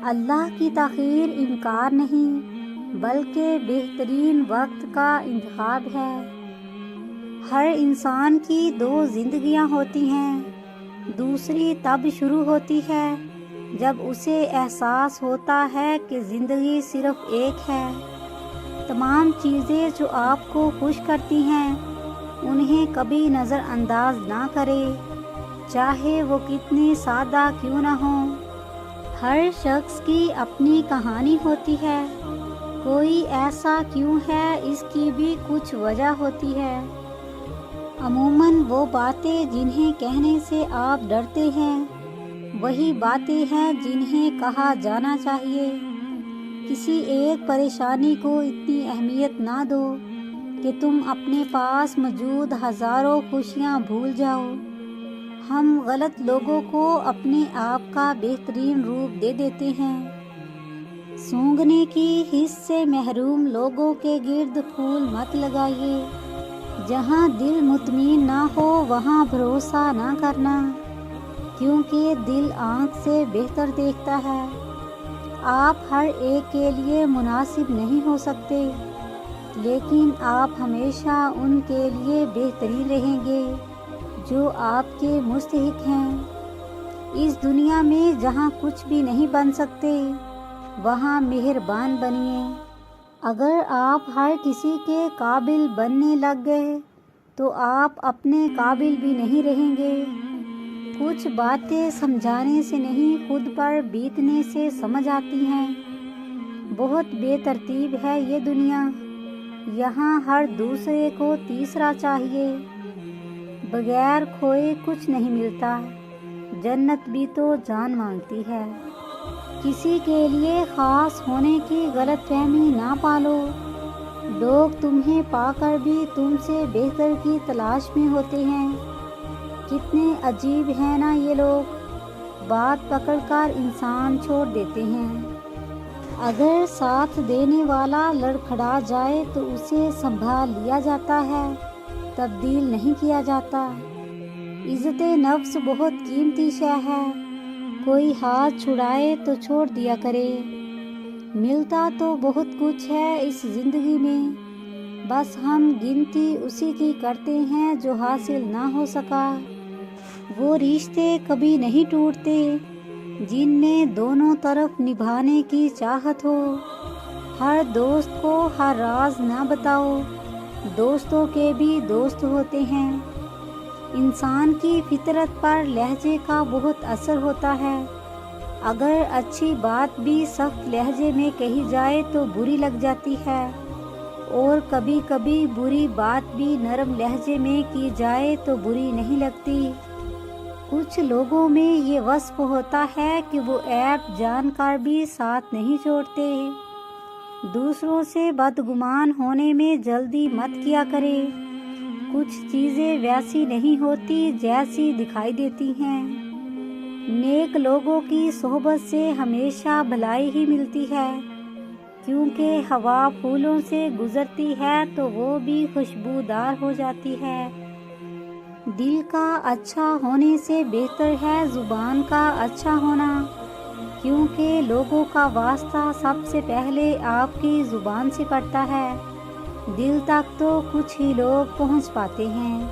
اللہ کی تاخیر انکار نہیں بلکہ بہترین وقت کا انتخاب ہے۔ ہر انسان کی 2 زندگیاں ہوتی ہیں، دوسری تب شروع ہوتی ہے جب اسے احساس ہوتا ہے کہ زندگی صرف ایک ہے۔ تمام چیزیں جو آپ کو خوش کرتی ہیں انہیں کبھی نظر انداز نہ کرے، چاہے وہ کتنی سادہ کیوں نہ ہوں۔ ہر شخص کی اپنی کہانی ہوتی ہے، کوئی ایسا کیوں ہے اس کی بھی کچھ وجہ ہوتی ہے۔ عموماً وہ باتیں جنہیں کہنے سے آپ ڈرتے ہیں وہی باتیں ہیں جنہیں کہا جانا چاہیے۔ کسی ایک پریشانی کو اتنی اہمیت نہ دو کہ تم اپنے پاس موجود ہزاروں خوشیاں بھول جاؤ۔ ہم غلط لوگوں کو اپنے آپ کا بہترین روپ دے دیتے ہیں۔ سونگھنے کی حس سے محروم لوگوں کے گرد پھول مت لگائیے۔ جہاں دل مطمئن نہ ہو وہاں بھروسہ نہ کرنا، کیونکہ دل آنکھ سے بہتر دیکھتا ہے۔ آپ ہر ایک کے لیے مناسب نہیں ہو سکتے، لیکن آپ ہمیشہ ان کے لیے بہترین رہیں گے جو آپ کے مستحق ہیں۔ اس دنیا میں جہاں کچھ بھی نہیں بن سکتے وہاں مہربان بنیے۔ اگر آپ ہر کسی کے قابل بننے لگ گئے تو آپ اپنے قابل بھی نہیں رہیں گے۔ کچھ باتیں سمجھانے سے نہیں خود پر بیتنے سے سمجھ آتی ہیں۔ بہت بے ترتیب ہے یہ دنیا، یہاں ہر دوسرے کو تیسرا چاہیے۔ بغیر کھوئے کچھ نہیں ملتا، جنت بھی تو جان مانگتی ہے۔ کسی کے لیے خاص ہونے کی غلط فہمی نہ پالو، لوگ تمہیں پا کر بھی تم سے بہتر کی تلاش میں ہوتے ہیں۔ کتنے عجیب ہیں نا یہ لوگ، بات پکڑ کر انسان چھوڑ دیتے ہیں۔ اگر ساتھ دینے والا لڑکھڑا جائے تو اسے سنبھال لیا جاتا ہے، تبدیل نہیں کیا جاتا۔ عزت نفس بہت قیمتی شے ہے، کوئی ہاتھ چھڑائے تو چھوڑ دیا کرے۔ ملتا تو بہت کچھ ہے اس زندگی میں، بس ہم گنتی اسی کی کرتے ہیں جو حاصل نہ ہو سکا۔ وہ رشتے کبھی نہیں ٹوٹتے جن میں دونوں طرف نبھانے کی چاہت ہو۔ ہر دوست کو ہر راز نہ بتاؤ، دوستوں کے بھی دوست ہوتے ہیں۔ انسان کی فطرت پر لہجے کا بہت اثر ہوتا ہے۔ اگر اچھی بات بھی سخت لہجے میں کہی جائے تو بری لگ جاتی ہے، اور کبھی کبھی بری بات بھی نرم لہجے میں کی جائے تو بری نہیں لگتی۔ کچھ لوگوں میں یہ وصف ہوتا ہے کہ وہ عیب جان کر بھی ساتھ نہیں چھوڑتے۔ دوسروں سے بدگمان ہونے میں جلدی مت کیا کرے، کچھ چیزیں ویسی نہیں ہوتی جیسی دکھائی دیتی ہیں۔ نیک لوگوں کی صحبت سے ہمیشہ بھلائی ہی ملتی ہے، کیونکہ ہوا پھولوں سے گزرتی ہے تو وہ بھی خوشبودار ہو جاتی ہے۔ دل کا اچھا ہونے سے بہتر ہے زبان کا اچھا ہونا، کیونکہ لوگوں کا واسطہ سب سے پہلے آپ کی زبان سے پڑتا ہے۔ دل تک تو کچھ ہی لوگ پہنچ پاتے ہیں۔